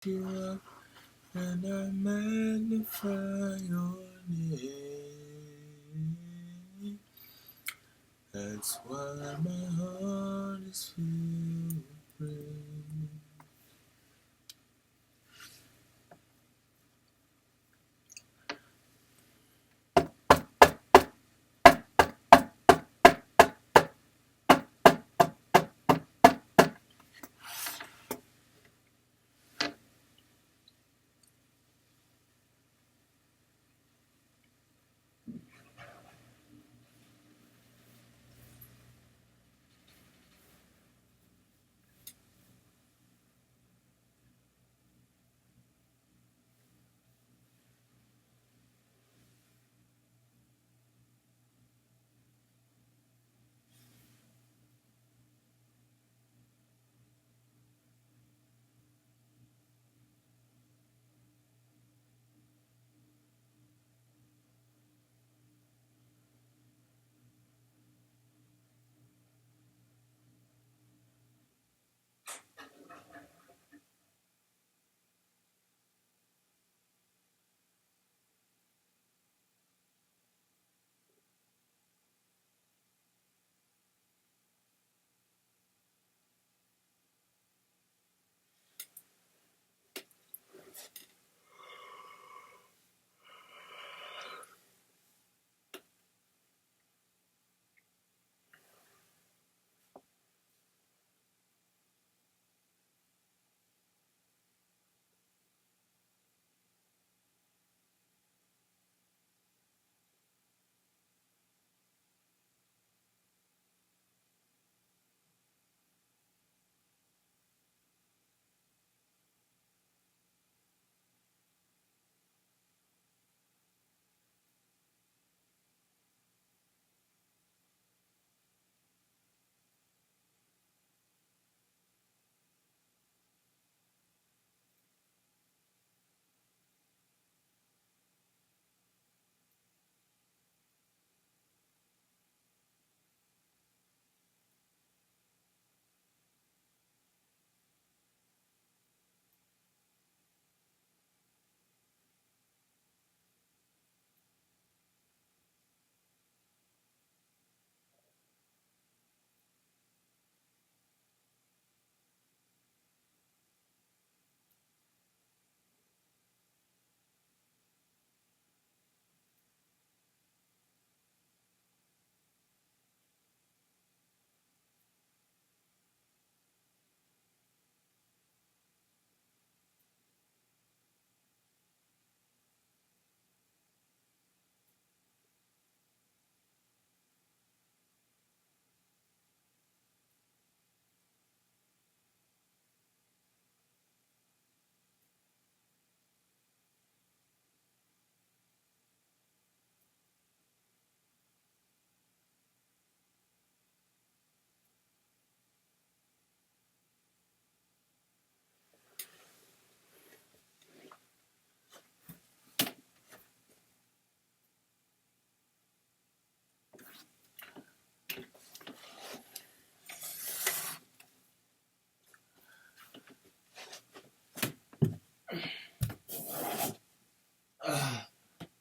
you up and I magnify your name. That's why my heart is filled with praise.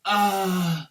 Ah.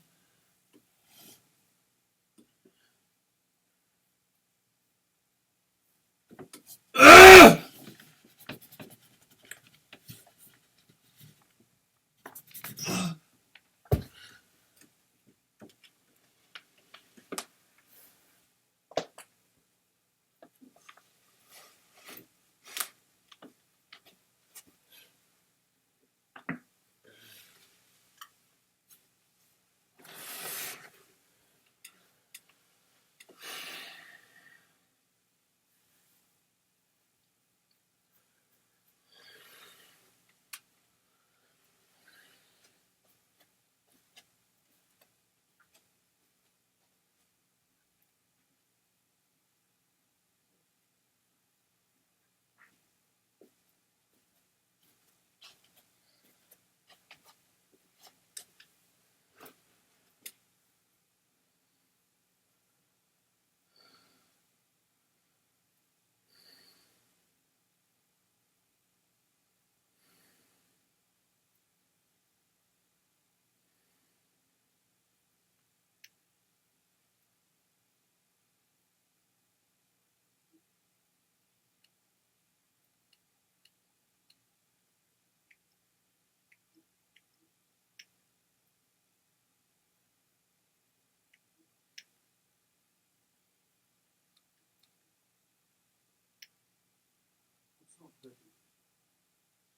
perfect.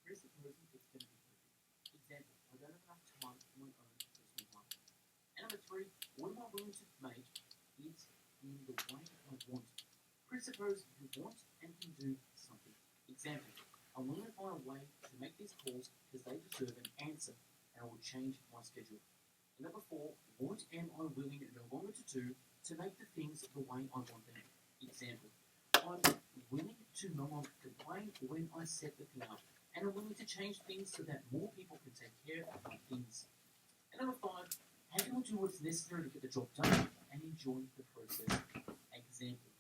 Presuppose it's going to be perfect. Example, I don't have enough time for my own personal life. And number three, what am I willing to make it in the way I want? Presuppose you want and can do something. Example, I'm willing to find a way to make these calls because they deserve an answer and I will change my schedule. And number four, what am I willing no longer to do to make the things the way I want them? Example, I'm willing to no longer complain when I set the thing up and I'm willing to change things so that more people can take care of things. And number five, how can I do what's necessary to get the job done and enjoy the process? Example,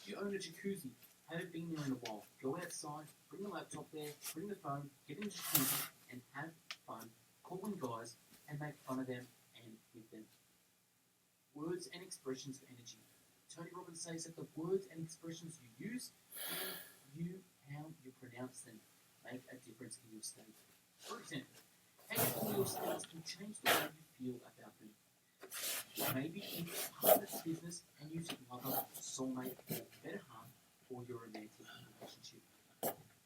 you own a jacuzzi, haven't been there in a while. Go outside, bring the laptop there, bring the phone, get in the jacuzzi and have fun, call in guys and make fun of them and with them. Words and expressions for energy. Tony Robbins says that the words and expressions you use and how you pronounce them make a difference in your state. For example, how you call your states can change the way you feel about them. Maybe it's partner's business and use lover, soulmate, or better half for your romantic relationship.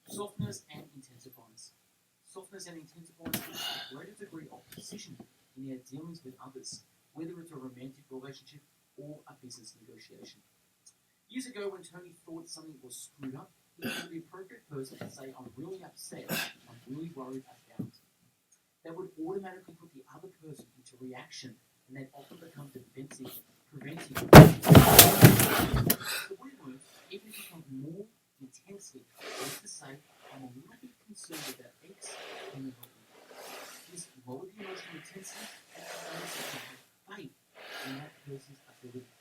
Softness and intensifiers. Softness and intensifiers is a greater degree of precision in our dealings with others, whether it's a romantic relationship or a business negotiation. Years ago, when Tony thought something was screwed up, he was the appropriate person to say, I'm really upset, I'm really worried about. That would automatically put the other person into reaction, and they'd often become defensive, preventing. So we learned, even if it becomes more intensely, just to say, I'm a little bit concerned about X, can you help me? This lower the emotional intensity and allows us to have faith in that person's ability.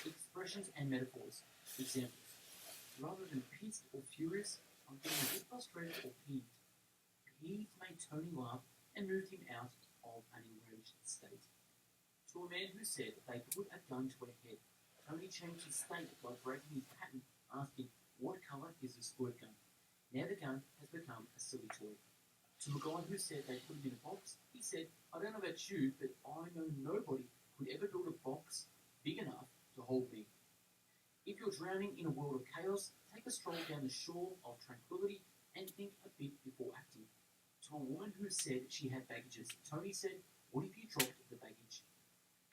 Expressions and metaphors. Examples. Rather than pissed or furious, I'm feeling a bit frustrated or peeved. Peeved made Tony laugh and moved him out of an enraged state. To a man who said they put a gun to her head, Tony changed his state by breaking his pattern, asking, what colour is this squirt gun? Now the gun has become a silly toy. To a guy who said they put him in a box, he said, I don't know about you, but I know nobody could ever build a box big enough to hold me. If you're drowning in a world of chaos, take a stroll down the shore of tranquility and think a bit before acting. To a woman who said she had baggages, Tony said, what if you dropped the baggage?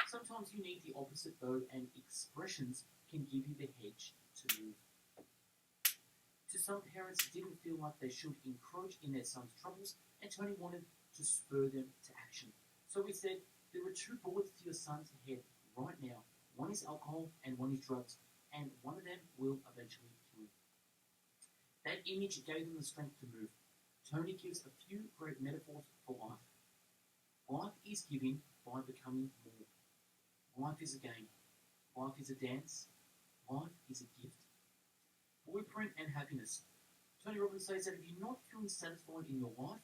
Sometimes you need the opposite though, and expressions can give you the hedge to move. To some parents, it didn't feel like they should encroach in their son's troubles, and Tony wanted to spur them to action. So he said, there are two bullets to your son's head right now. One is alcohol and one is drugs, and one of them will eventually kill him. That image gave them the strength to move. Tony gives a few great metaphors for life. Life is given by becoming more. Life is a game. Life is a dance. Life is a gift. Blueprint and happiness. Tony Robbins says that if you're not feeling satisfied in your life,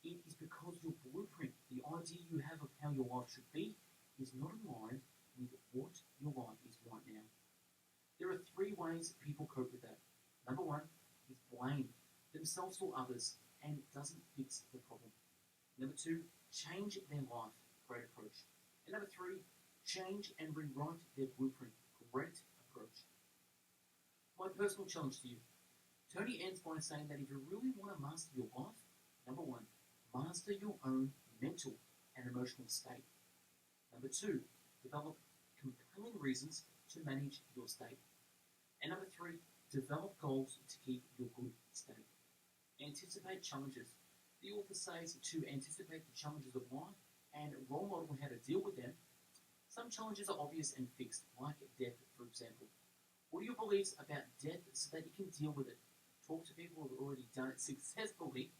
it is because your blueprint, the idea you have of how your life should be, is not aligned with what your life is right now. There are three ways people cope with that. Number one is blame themselves or others, and it doesn't fix the problem. Number two, change their life. Great approach. And number three, change and rewrite their blueprint. Great approach. My personal challenge to you. Tony ends by saying that if you really want to master your life, number one, master your own mental and emotional state. Number two, develop compelling reasons to manage your state. And number three, develop goals to keep your good state. Anticipate challenges. The author says to anticipate the challenges of life and role model how to deal with them. Some challenges are obvious and fixed, like death, for example. What are your beliefs about death so that you can deal with it? Talk to people who have already done it successfully.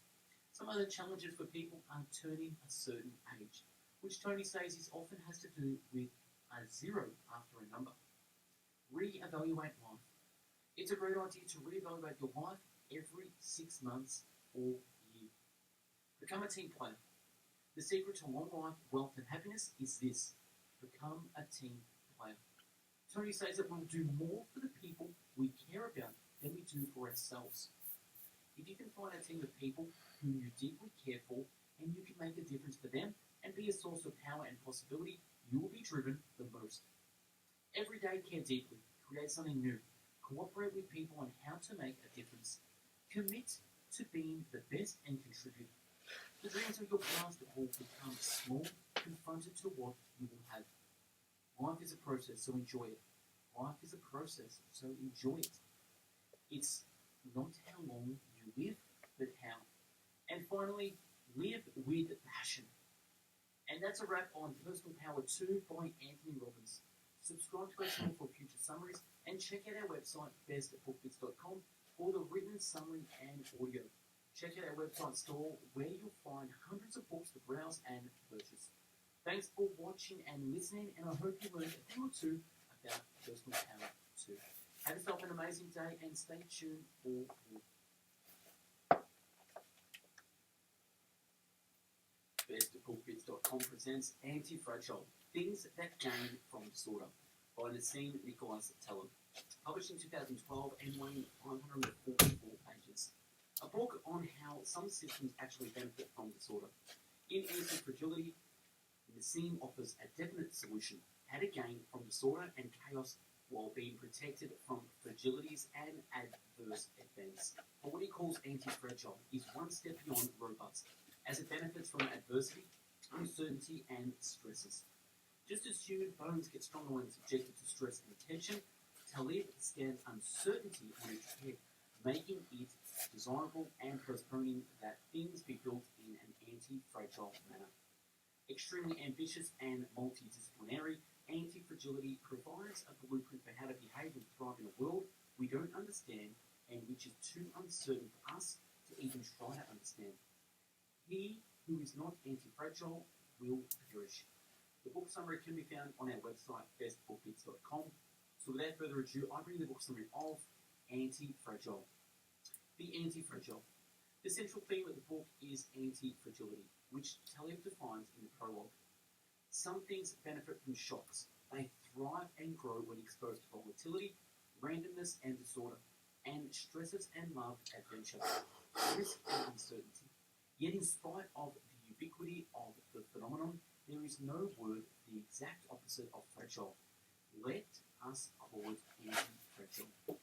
Some other challenges for people are turning a certain age, which Tony says is often has to do with a zero after a number. Re-evaluate life. It's a great idea to re-evaluate your life every 6 months or year. Become a team player. The secret to long life, wealth, and happiness is this. Become a team player. Tony says that we'll do more for the people we care about than we do for ourselves. If you can find a team of people whom you deeply care for and you can make a difference for them and be a source of power and possibility, you will be driven the most. Every day, care deeply. Create something new. Cooperate with people on how to make a difference. Commit Dreams of your past will become small, confronted to what you will have. Life is a process, so enjoy it. Life is a process, so enjoy it. It's not how long you live, but how. And finally, live with passion. And that's a wrap on Personal Power 2 by Anthony Robbins. Subscribe to our channel for future summaries and check out our website, bestbookbits.com, for the written summary and audio. Check out our website store where you'll find hundreds of books to browse and purchase. Thanks for watching and listening, and I hope you learned a thing or two about Personal Power 2. Have yourself an amazing day and stay tuned for more. BestBookBits.com presents Anti-Fragile, Things That Gain from Disorder by Nassim Nicholas Taleb. Published in 2012 and weighing 544 pages. A book on how some systems actually benefit from disorder. In Anti-Fragility, Nassim offers a definite solution: how to gain from disorder and chaos while being protected from fragilities and adverse events. But what he calls anti-fragile is one step beyond robust, as it benefits from adversity, uncertainty, and stresses. Just as human bones get stronger when subjected to stress and tension, Taleb scans uncertainty on its head, making it desirable and postponing that things be built in an anti-fragile manner. Extremely ambitious and multidisciplinary, Anti-Fragility provides a blueprint for how to behave and thrive in a world we don't understand and which is too uncertain for us to even try to understand. He who is not anti-fragile will perish. The book summary can be found on our website, bestbookbits.com. So without further ado, I bring the book summary of Anti-Fragile. The Anti-Fragile. The central theme of the book is anti-fragility, which Taleb defines in the prologue. Some things benefit from shocks. They thrive and grow when exposed to volatility, randomness and disorder, and stresses and love adventure, risk and uncertainty. Yet in spite of the ubiquity of the phenomenon, there is no word the exact opposite of fragile. Let us call it anti-fragile.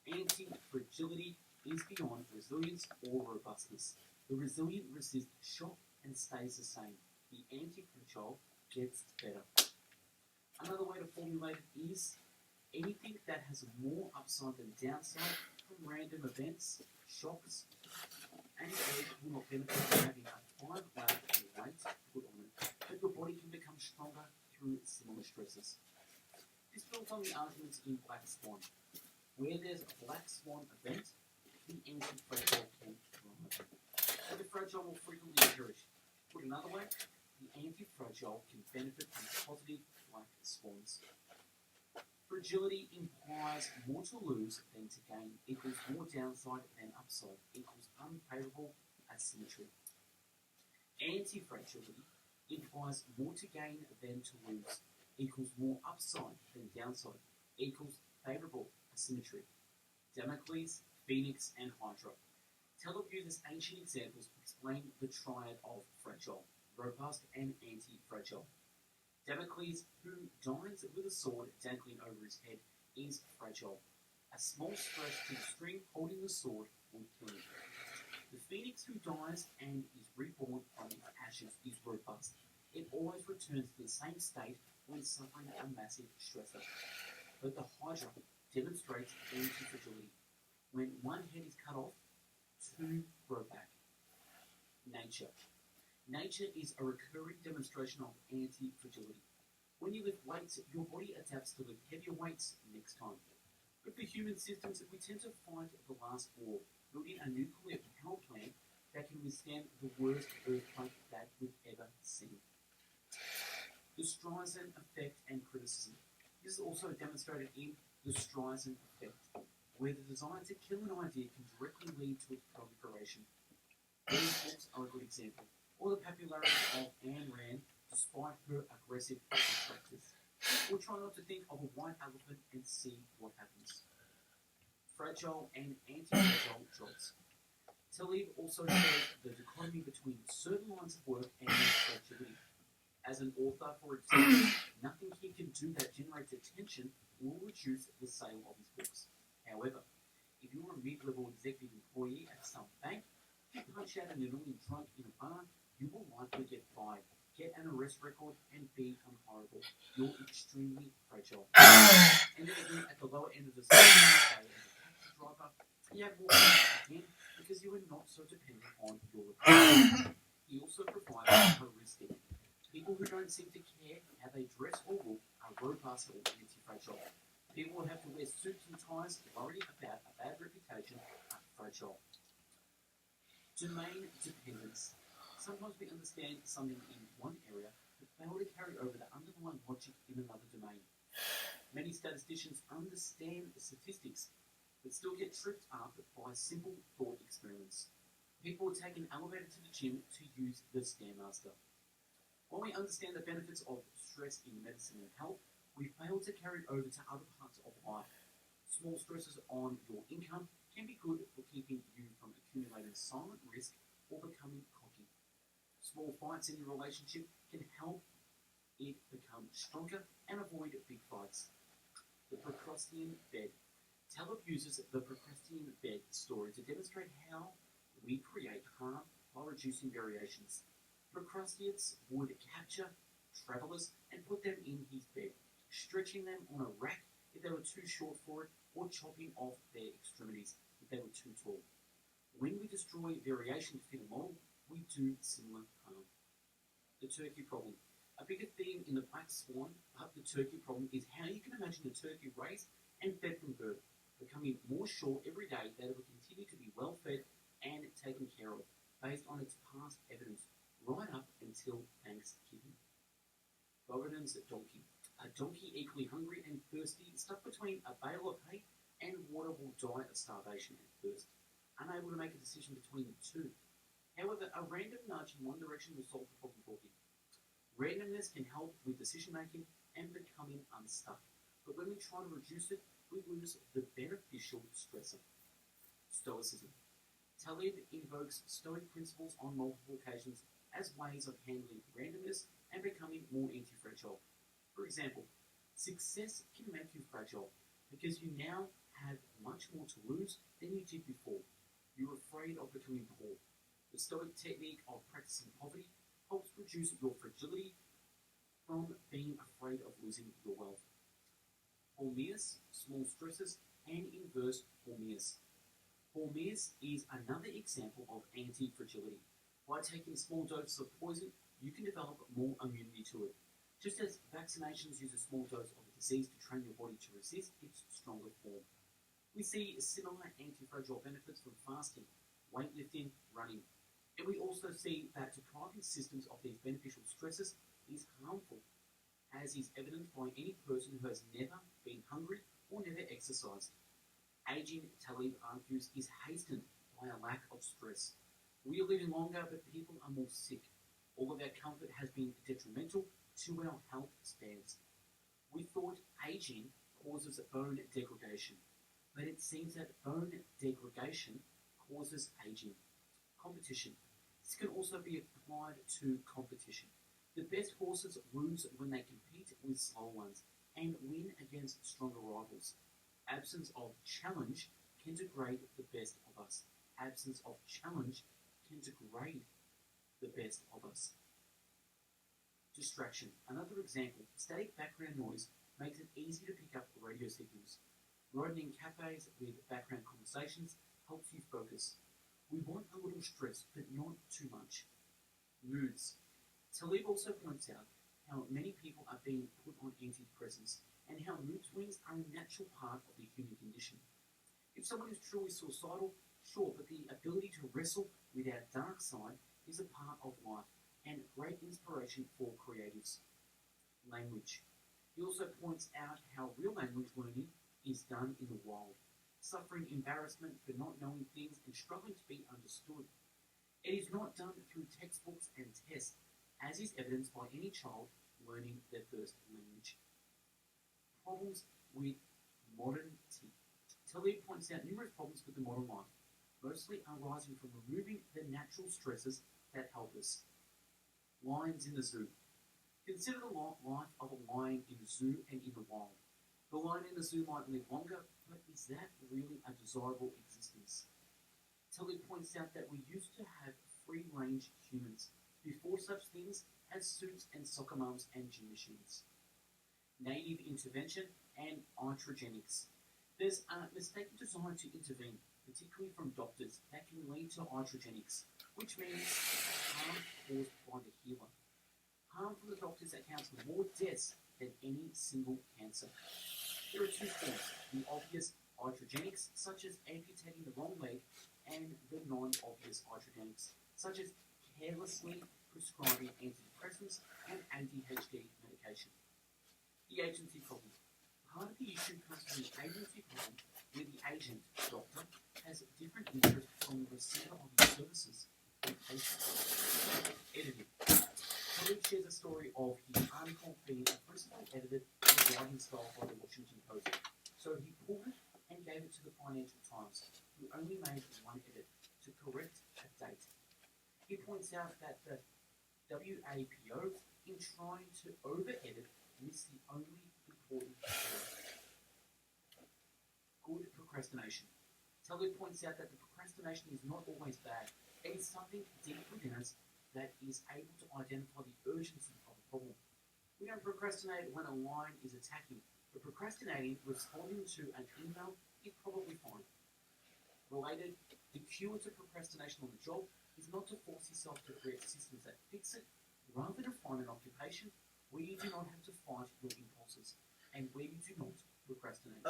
Anti-fragility is beyond resilience or robustness. The resilient resists shock and stays the same. The anti-fragile gets better. Another way to formulate it is anything that has more upside than downside from random events, shocks, and egg will not benefit from having a 5-layer weight put on it, but your body can become stronger through similar stresses. This builds on the arguments in Black Swan. Where there's a Black Swan event, the anti-fragile can thrive. But the fragile will frequently perish. Put another way, the anti-fragile can benefit from positive black swans. Fragility implies more to lose than to gain, equals more downside than upside, equals unfavorable asymmetry. Anti-fragility implies more to gain than to lose, equals more upside than downside, equals favorable asymmetry. Damocles, Phoenix, and Hydra. Taleb uses ancient examples to explain the triad of fragile, robust, and anti-fragile. Damocles, who dies with a sword dangling over his head, is fragile. A small stretch to the string holding the sword will kill him. The phoenix who dies and is reborn from its ashes is robust. It always returns to the same state when suffering a massive stressor. But the Hydra demonstrates anti-fragility. When one head is cut off, two grow back. Nature. Nature is a recurring demonstration of anti-fragility. When you lift weights, your body adapts to lift heavier weights next time. But for human systems, we tend to fight the last war, building a nuclear power plant that can withstand the worst earthquake that we've ever seen. The Streisand effect and criticism. This is also demonstrated in the Streisand effect, where the desire to kill an idea can directly lead to its proliferation. These books are a good example. Or the popularity of Ayn Rand despite her aggressive detractors. Or try not to think of a white elephant and see what happens. Fragile and anti-fragile jobs. Taleb also shows the dichotomy between certain lines of work and fragility. As an author, for example, nothing he can do that generates attention will reduce the sale of his books. However, if you're a mid-level executive employee at some bank, if you punch out an annoying drunk in a bar, you will likely get fired, get an arrest record, and be unhireable. You're extremely fragile. And then again, at the lower end of the scale, say as a taxi driver, you have more freedom again because you are not so dependent on your reputation. He also provides heuristic. People who don't seem to care how they dress or look are robust or anti-fragile. People who have to wear suits and ties, worried about a bad reputation, are fragile. Domain dependence. Sometimes we understand something in one area, but fail to carry over the underlying logic in another domain. Many statisticians understand statistics, but still get tripped up by simple thought experiments. People will take an elevator to the gym to use the Stairmaster. When we understand the benefits of stress in medicine and health, we fail to carry it over to other parts of life. Small stresses on your income can be good for keeping you from accumulating silent risk or becoming cocky. Small fights in your relationship can help it become stronger and avoid big fights. The Procrustean bed. Taleb uses the Procrustean bed story to demonstrate how we create harm while reducing variations. Procrusteans would capture travelers and put them in his bed, stretching them on a rack if they were too short for it, or chopping off their extremities if they were too tall. When we destroy variation to fit a model, we do similar harm. The turkey problem. A bigger theme in the Black Swan of the turkey problem is how you can imagine a turkey raised and fed from birth, becoming more sure every day that it will continue to be well fed and taken care of, based on its past evidence, right up until Thanksgiving. Borodin's donkey. A donkey equally hungry and thirsty, stuck between a bale of hay and water, will die of starvation and thirst, unable to make a decision between the two. However, a random nudge in one direction will solve the problem for him. Randomness can help with decision making and becoming unstuck, but when we try to reduce it, we lose the beneficial stressor. Stoicism. Taleb invokes Stoic principles on multiple occasions as ways of handling randomness and becoming more anti-fragile. For example, success can make you fragile because you now have much more to lose than you did before. You're afraid of becoming poor. The Stoic technique of practicing poverty helps reduce your fragility from being afraid of losing your wealth. Hormeus, small stresses, and inverse Hormeus. Hormeus is another example of anti-fragility. By taking small doses of poison, you can develop more immunity to it. Just as vaccinations use a small dose of a disease to train your body to resist its stronger form. We see similar anti-fragile benefits from fasting, weightlifting, running. And we also see that depriving systems of these beneficial stresses is harmful, as is evident by any person who has never been hungry or never exercised. Aging, Taleb argues, is hastened by a lack of stress. We are living longer, but people are more sick. All of our comfort has been detrimental to our health spans. We thought aging causes bone degradation, but it seems that bone degradation causes aging. Competition. This can also be applied to competition. The best horses lose when they compete with slow ones and win against stronger rivals. Absence of challenge can degrade the best of us. Absence of challenge can degrade the best of us. Distraction. Another example, static background noise makes it easy to pick up radio signals. Riding in cafes with background conversations helps you focus. We want a little stress, but not too much. Moods. Taleb also points out how many people are being put on antidepressants and how mood swings are a natural part of the human condition. If someone is truly suicidal, sure, but the ability to wrestle with our dark side is a part of life and great inspiration for creatives. Language. He also points out how real language learning is done in the wild, suffering embarrassment for not knowing things and struggling to be understood. It is not done through textbooks and tests, as is evidenced by any child learning their first language. Problems with modernity. Taleb points out numerous problems with the modern life, mostly arising from removing the natural stresses that help us. Lions in the zoo. Consider the life of a lion in the zoo and in the wild. The lion in the zoo might live longer, but is that really a desirable existence? Taleb points out that we used to have free-range humans. before such things as suits and soccer mums and gym machines. Native intervention and iatrogenics. There's a mistaken desire to intervene, particularly from doctors, that can lead to iatrogenics, which means harm caused by the healer. Harm from the doctors accounts for more deaths than any single cancer. There are two forms, the obvious iatrogenics, such as amputating the wrong leg, and the non-obvious iatrogenics, such as carelessly prescribing antidepressants and ADHD medication. The agency problem. Part of the issue comes from the agency problem, where the agent, doctor, has different interests from the receiver of his services, the patient. Editing. Talib shares a story of his article being principally edited in the writing style by the Washington Post. So he pulled it and gave it to the Financial Times, who only made one edit to correct a date. He points out that the WAPO, in trying to over-edit, missed the only important error. Good procrastination. Talib points out that the procrastination is not always bad. It is something deep within us that is able to identify the urgency of a problem. We don't procrastinate when a lion is attacking, but procrastinating, responding to an email, is probably fine. Related, the cure to procrastination on the job is not to force yourself to create systems that fix it, rather than find an occupation where you do not have to fight your impulses and where you do not procrastinate.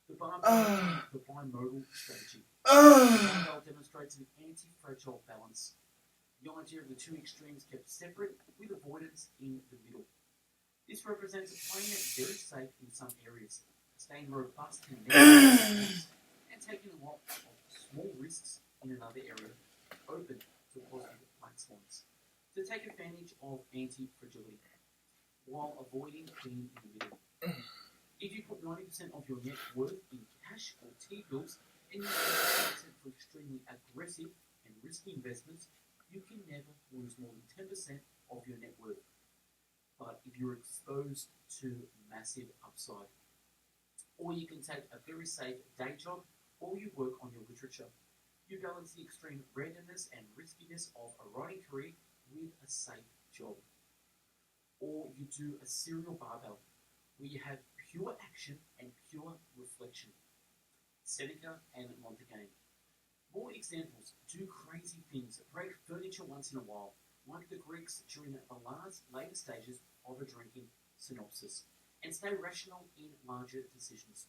The bimodal strategy. The barbell demonstrates an anti-fragile balance. The idea of the two extremes kept separate with avoidance in the middle. This represents playing it very safe in some areas, staying robust in negative and taking a lot of small risks in another area, open to positive black swans. To take advantage of anti-fragility, while avoiding being in the middle. If you put 90% of your net worth in cash or T-bills, and you put 10% for extremely aggressive and risky investments, you can never lose more than 10% of your net worth. But if you're exposed to massive upside, or you can take a very safe day job, or you work on your literature. You balance the extreme readiness and riskiness of a writing career with a safe job. Or you do a serial barbell, where you have pure action and pure reflection. Seneca and Montaigne. More examples. Do crazy things. Break furniture once in a while, like the Greeks during the later stages of a drinking synopsis. And stay rational in larger decisions.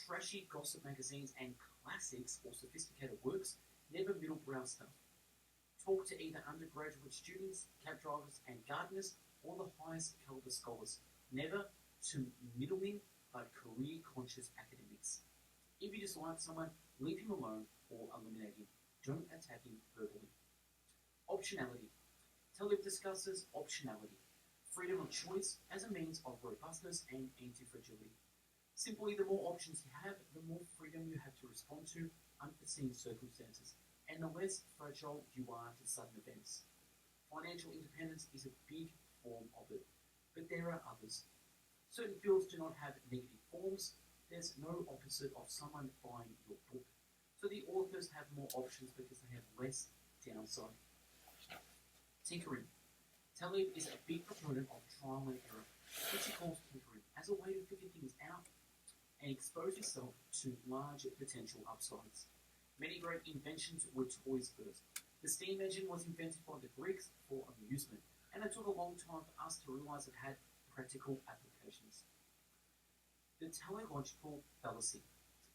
Trashy gossip magazines and classics or sophisticated works, never middle-brow stuff. Talk to either undergraduate students, cab drivers and gardeners, or the highest caliber scholars. Never to middling but career-conscious academics. If you dislike someone, leave him alone or eliminate him. Don't attack him verbally. Optionality. Talib discusses optionality, freedom of choice as a means of robustness and anti-fragility. Simply, the more options you have, the more freedom you have to respond to unforeseen circumstances, and the less fragile you are to sudden events. Financial independence is a big form of it, but there are others. Certain fields do not have negative forms. There's no opposite of someone buying your book. So the authors have more options because they have less downside. Tinkering. Talib is a big proponent of trial and error, which he calls tinkering, as a way to figure things out and expose yourself to large potential upsides. Many great inventions were toys first. The steam engine was invented by the Greeks for amusement, and it took a long time for us to realize it had practical applications. The teleological fallacy.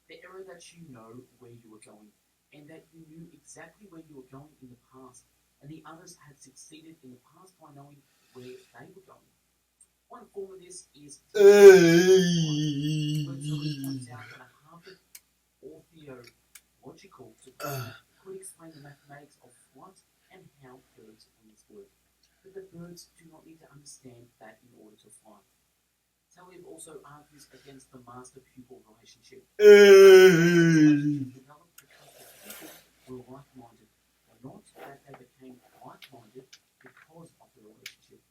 The error that you know where you were going, and that you knew exactly where you were going in the past, and the others had succeeded in the past by knowing where they were going. One form of this is when somebody points out that a Harvard ornithological department could explain the mathematics of flight and how birds' wings work. But the birds do not need to understand that in order to fly. Talib also argues against the master-pupil relationship. Developed because the people were like-minded, not that they became like-minded because of the relationship.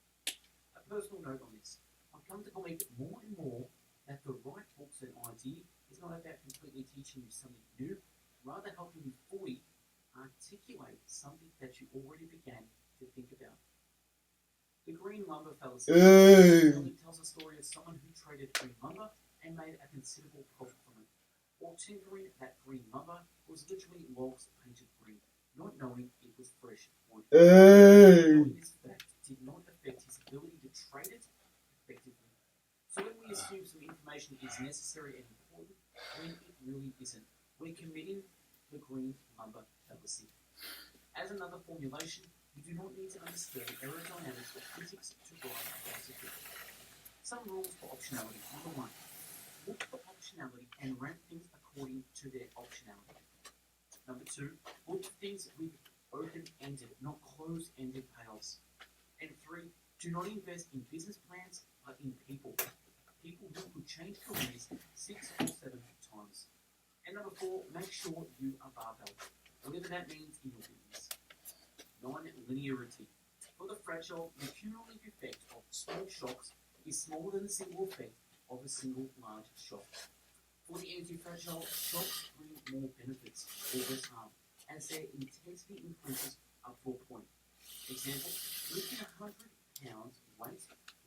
A personal note on this. I've come to believe more and more that the right books and idea is not about completely teaching you something new, rather helping you fully articulate something that you already began The green lumber fallacy Hey. only tells a story of someone who traded green lumber and made a considerable profit from it, while tinkering that green lumber was literally logs painted green, not knowing it was fresh wood. Hey. Knowing this fact did not affect his ability to trade it effectively. So when we assume some information is necessary and important, when it really isn't, we're committing the green lumber fallacy. As another formulation, you do not need to understand aerodynamics or physics to ride a bicycle. Some rules for optionality. Number one, look for optionality and rank things according to their optionality. Number two, look for things with open-ended, not closed-ended payoffs. And three, do not invest in business plans, but in people. People who could change careers 6 or 7 times. And number four, make sure you are barbell, whatever that means in your business. Non-linearity. For the fragile, the cumulative effect of small shocks is smaller than the single effect of a single large shock. For the anti-fragile, shocks bring more benefits or less harm, as their intensity increases up to a point. Example, lifting 100 pounds weight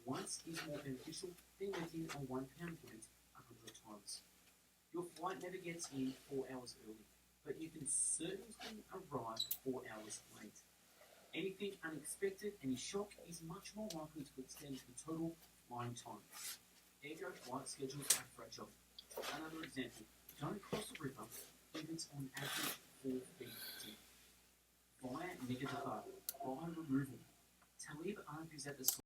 once is more beneficial than lifting a 1 pound weight 100 times. Your flight never gets in 4 hours early, but you can certainly arrive 4 hours late. Anything unexpected, any shock, is much more likely to extend the total flying time. Ergo, flight schedules are fragile. Another example, don't cross a river if it's on average 4 feet deep. Via negative R, by removal. Talib argues that the